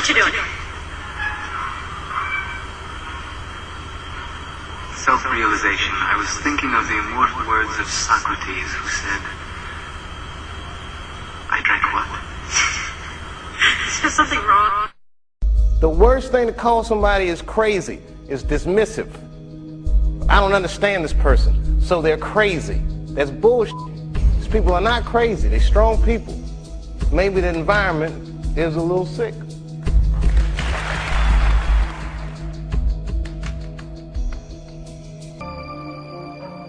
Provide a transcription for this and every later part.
What you doing? Self-realization. I was thinking of the immortal words of Socrates, who said, I drank what? Is there something wrong? The worst thing to call somebody is crazy is dismissive. I don't understand this person, so they're crazy. That's bullshit. These people are not crazy. They're strong people. Maybe the environment is a little sick.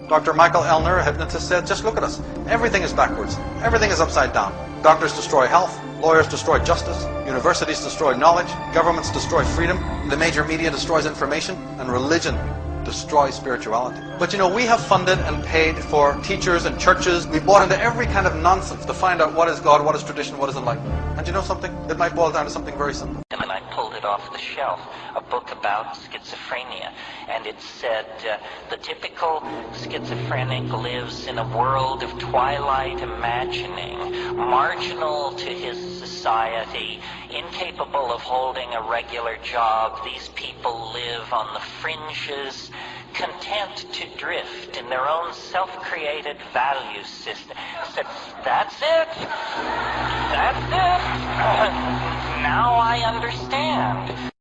Dr. Michael Elner, a hypnotist, said, just look at us. Everything is backwards. Everything is upside down. Doctors destroy health. Lawyers destroy justice. Universities destroy knowledge. Governments destroy freedom. The major media destroys information. And religion destroys spirituality. But you know, we have funded and paid for teachers and churches. We've bought into every kind of nonsense to find out what is God, what is tradition, what is enlightenment. And you know something? It might boil down to something very simple. And I pulled it off the shelf, a book about schizophrenia, and it said the typical schizophrenic lives in a world of twilight imagining, marginal to his society, incapable of holding a regular job. These people live on the fringes, content to drift in their own self-created value system. I said, that's it. That's it. Now I understand.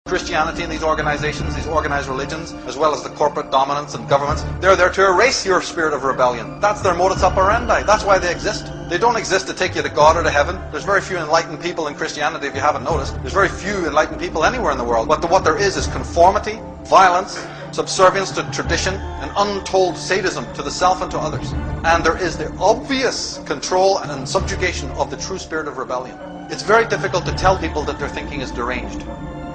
Christianity and these organizations, these organized religions, as well as the corporate dominance and governments, they're there to erase your spirit of rebellion. That's their modus operandi. That's why they exist. They don't exist to take you to God or to heaven. There's very few enlightened people in Christianity, if you haven't noticed. There's very few enlightened people anywhere in the world. But what there is conformity, violence, subservience to tradition, and untold sadism to the self and to others. And there is the obvious control and subjugation of the true spirit of rebellion. It's very difficult to tell people that their thinking is deranged.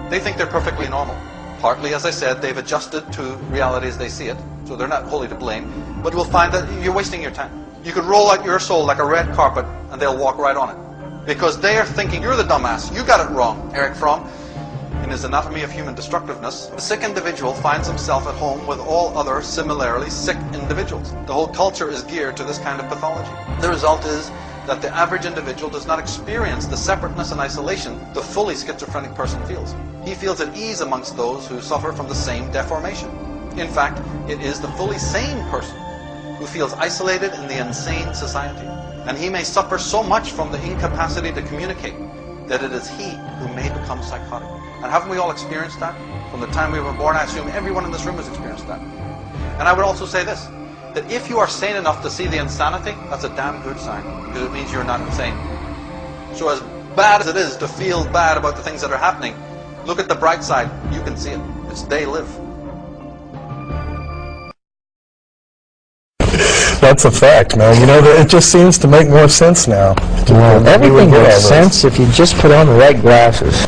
They think they're perfectly normal. Partly, as I said, they've adjusted to reality as they see it, so they're not wholly to blame. But you'll find that you're wasting your time. You could roll out your soul like a red carpet, and they'll walk right on it. Because they are thinking, you're the dumbass, you got it wrong. Eric Fromm, in his Anatomy of Human Destructiveness, the sick individual finds himself at home with all other similarly sick individuals. The whole culture is geared to this kind of pathology. The result is that the average individual does not experience the separateness and isolation the fully schizophrenic person feels. He feels at ease amongst those who suffer from the same deformation. In fact, it is the fully sane person who feels isolated in the insane society. And he may suffer so much from the incapacity to communicate that it is he who may become psychotic. And haven't we all experienced that? From the time we were born, I assume everyone in this room has experienced that. And I would also say this, that if you are sane enough to see the insanity, that's a damn good sign, because it means you're not insane. So as bad as it is to feel bad about the things that are happening, look at the bright side. You can see it. It's they live. That's a fact, man. You know, it just seems to make more sense now. Well, everything makes sense if you just put on the right glasses.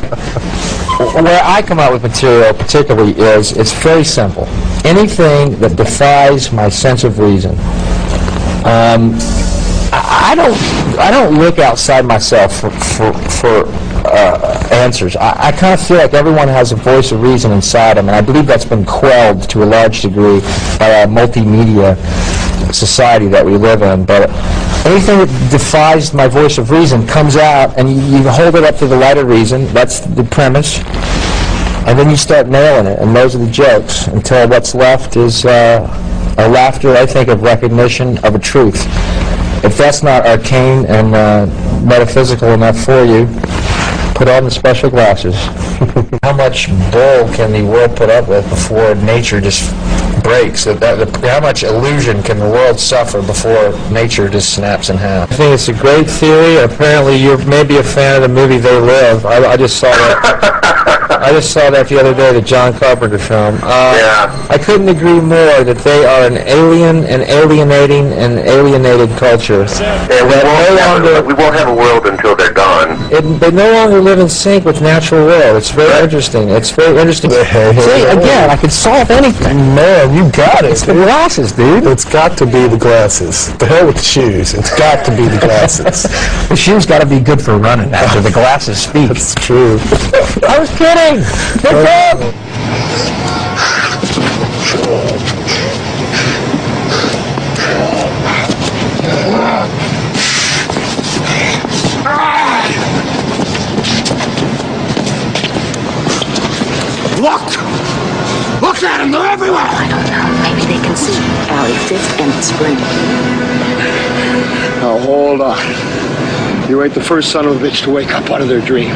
Where I come out with material particularly is, it's very simple. Anything that defies my sense of reason. I don't look outside myself for answers. I kind of feel like everyone has a voice of reason inside them, and I believe that's been quelled to a large degree by our multimedia society that we live in. But anything that defies my voice of reason comes out, and you hold it up to the light of reason. That's the premise. And then you start nailing it, and those are the jokes, until what's left is a laughter, I think, of recognition of a truth. If that's not arcane and metaphysical enough for you, put on the special glasses. How much bull can the world put up with before nature just breaks? How much illusion can the world suffer before nature just snaps in half? I think it's a great theory. Apparently you're maybe a fan of the movie They Live. I just saw that. I just saw that the other day, the John Carpenter film. Yeah. I couldn't agree more that they are an alien and alienating and alienated culture. Yeah, we won't have a world until they're gone. They no longer live in sync with natural world. It's very interesting. It's very interesting. See, again, I could solve anything. Man, you got it. It's the glasses, dude. It's got to be the glasses. The hell with the shoes. It's got to be the glasses. The shoes got to be good for running after the glasses speak. That's true. I was kidding. Good job. Look! Look at them, they're everywhere! I don't know. Maybe they can see Alley 5th and Spring. Now hold on. You ain't the first son of a bitch to wake up out of their dream.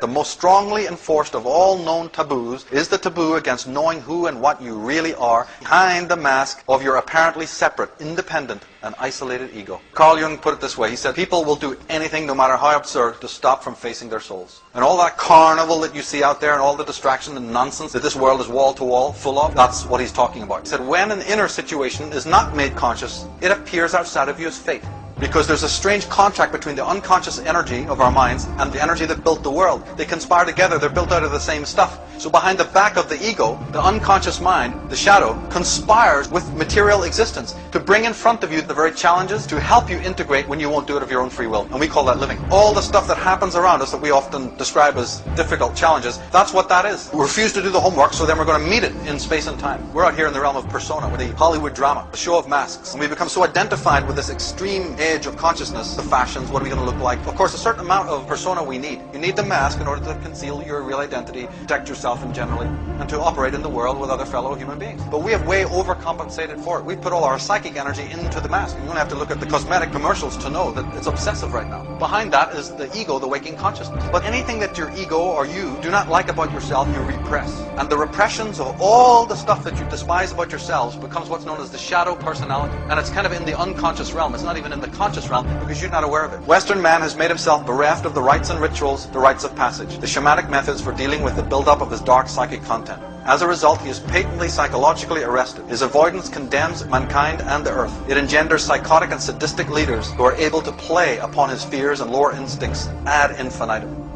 The most strongly enforced of all known taboos is the taboo against knowing who and what you really are behind the mask of your apparently separate, independent, and isolated ego. Carl Jung put it this way. He said, people will do anything, no matter how absurd, to stop from facing their souls. And all that carnival that you see out there and all the distraction and nonsense that this world is wall-to-wall full of, that's what he's talking about. He said, when an inner situation is not made conscious, it appears outside of you as fate. Because there's a strange contract between the unconscious energy of our minds and the energy that built the world. They conspire together, they're built out of the same stuff. So behind the back of the ego, the unconscious mind, the shadow, conspires with material existence to bring in front of you the very challenges to help you integrate when you won't do it of your own free will. And we call that living. All the stuff that happens around us that we often describe as difficult challenges, that's what that is. We refuse to do the homework, so then we're going to meet it in space and time. We're out here in the realm of persona, with the Hollywood drama, the show of masks. And we become so identified with this extreme edge of consciousness, the fashions, what are we going to look like? Of course, a certain amount of persona we need. You need the mask in order to conceal your real identity, protect yourself and generally, and to operate in the world with other fellow human beings. But we have way overcompensated for it. We put all our psychic energy into the mask. You only have to look at the cosmetic commercials to know that it's obsessive right now. Behind that is the ego, the waking consciousness. But anything that your ego or you do not like about yourself, you repress. And the repressions of all the stuff that you despise about yourselves becomes what's known as the shadow personality. And it's kind of in the unconscious realm. It's not even in the conscious realm, because you're not aware of it. Western man has made himself bereft of the rites and rituals, the rites of passage, the shamanic methods for dealing with the build-up of his dark psychic content. As a result, he is patently psychologically arrested. His avoidance condemns mankind and the earth. It engenders psychotic and sadistic leaders who are able to play upon his fears and lower instincts ad infinitum.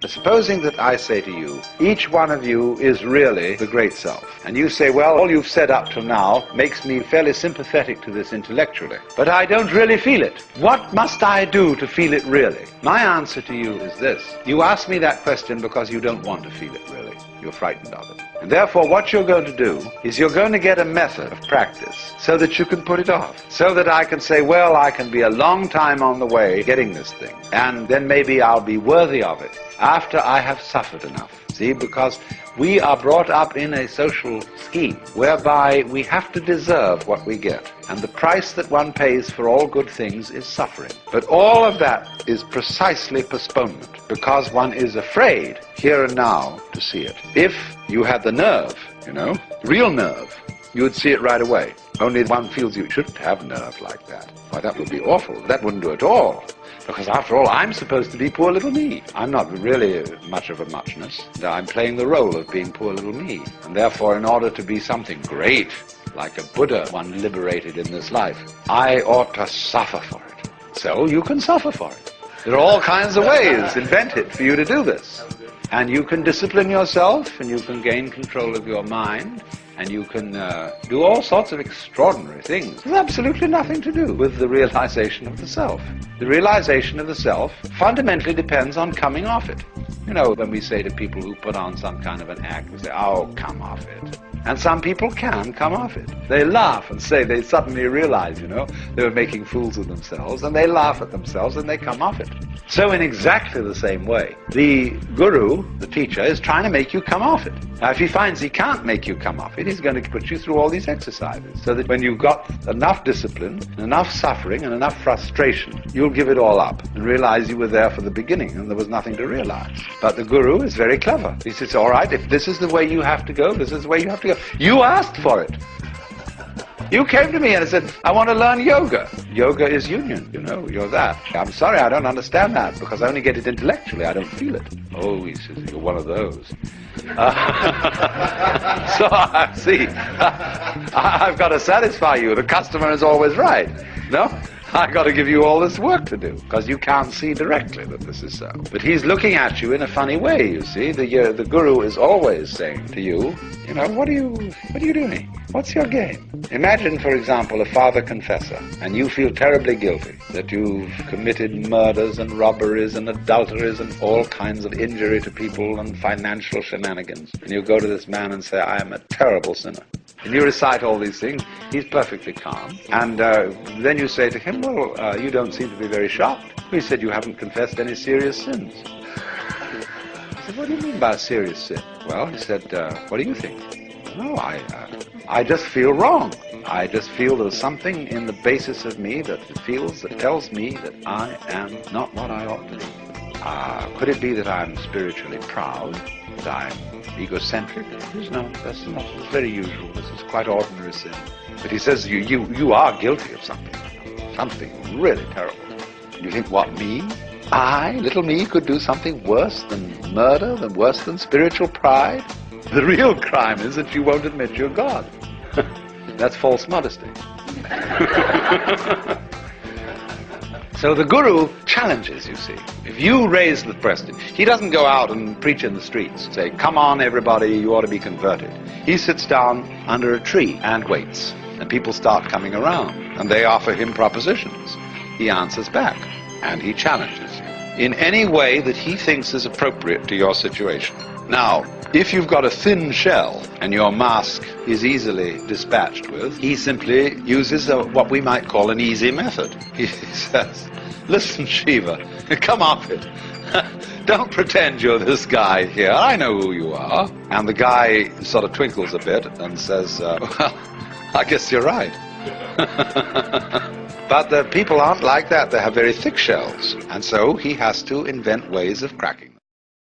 Supposing that I say to you, each one of you is really the great self. And you say, well, all you've said up till now makes me fairly sympathetic to this intellectually. But I don't really feel it. What must I do to feel it really? My answer to you is this. You ask me that question because you don't want to feel it really. You're frightened of it. And therefore, what you're going to do is you're going to get a method of practice so that you can put it off. So that I can say, well, I can be a long time on the way getting this thing. And then maybe I'll be worthy of it after I have suffered enough. See, because we are brought up in a social scheme whereby we have to deserve what we get. And the price that one pays for all good things is suffering. But all of that is precisely postponement, because one is afraid here and now to see it. If you had the nerve, real nerve, you would see it right away. Only one feels you shouldn't have nerve like that. Why, that would be awful. That wouldn't do at all. Because after all, I'm supposed to be poor little me. I'm not really much of a muchness. I'm playing the role of being poor little me. And therefore, in order to be something great, like a Buddha, one liberated in this life, I ought to suffer for it. So you can suffer for it. There are all kinds of ways invented for you to do this. And you can discipline yourself, and you can gain control of your mind, and you can do all sorts of extraordinary things. There's absolutely nothing to do with the realization of the self. The realization of the self fundamentally depends on coming off it. When we say to people who put on some kind of an act, we say, oh, come off it. And some people can come off it. They laugh and say they suddenly realize, they were making fools of themselves, and they laugh at themselves and they come off it. So in exactly the same way, the guru, the teacher, is trying to make you come off it. Now, if he finds he can't make you come off it, he's going to put you through all these exercises, so that when you've got enough discipline, enough suffering, and enough frustration, you'll give it all up and realize you were there for the beginning and there was nothing to realize. But the guru is very clever. He says, all right, if this is the way you have to go, this is the way you have to go. You asked for it. You came to me and said, I want to learn yoga. Yoga is union, you're that. I'm sorry, I don't understand that, because I only get it intellectually, I don't feel it. Oh, he says, you're one of those. So, see, I've got to satisfy you. The customer is always right. No? I've got to give you all this work to do, because you can't see directly that this is so. But he's looking at you in a funny way, you see. The guru is always saying to you, what are you doing? What's your game? Imagine, for example, a father confessor, and you feel terribly guilty that you've committed murders and robberies and adulteries and all kinds of injury to people and financial shenanigans. And you go to this man and say, I am a terrible sinner. And you recite all these things. He's perfectly calm. And then you say to him, well, you don't seem to be very shocked. He said, you haven't confessed any serious sins. I said, what do you mean by a serious sin? Well, he said, what do you think? No, I just feel wrong. I just feel there's something in the basis of me that tells me that I am not what I ought to be. Could it be that I'm spiritually proud? That I'm egocentric? No, that's not. It's very usual. This is quite ordinary sin. But he says you are guilty of something really terrible. You think, what, me? I, little me, could do something worse than murder, worse than spiritual pride? The real crime is that you won't admit you're God. That's false modesty. So the guru challenges, you see. If you raise the question, he doesn't go out and preach in the streets, say, come on everybody, you ought to be converted. He sits down under a tree and waits. And people start coming around, and they offer him propositions. He answers back, and he challenges you in any way that he thinks is appropriate to your situation. Now, if you've got a thin shell and your mask is easily dispatched with, he simply uses what we might call an easy method. He says, listen, Shiva, come off it. Don't pretend you're this guy here. I know who you are. And the guy sort of twinkles a bit and says, well, I guess you're right. But the people aren't like that. They have very thick shells. And so he has to invent ways of cracking.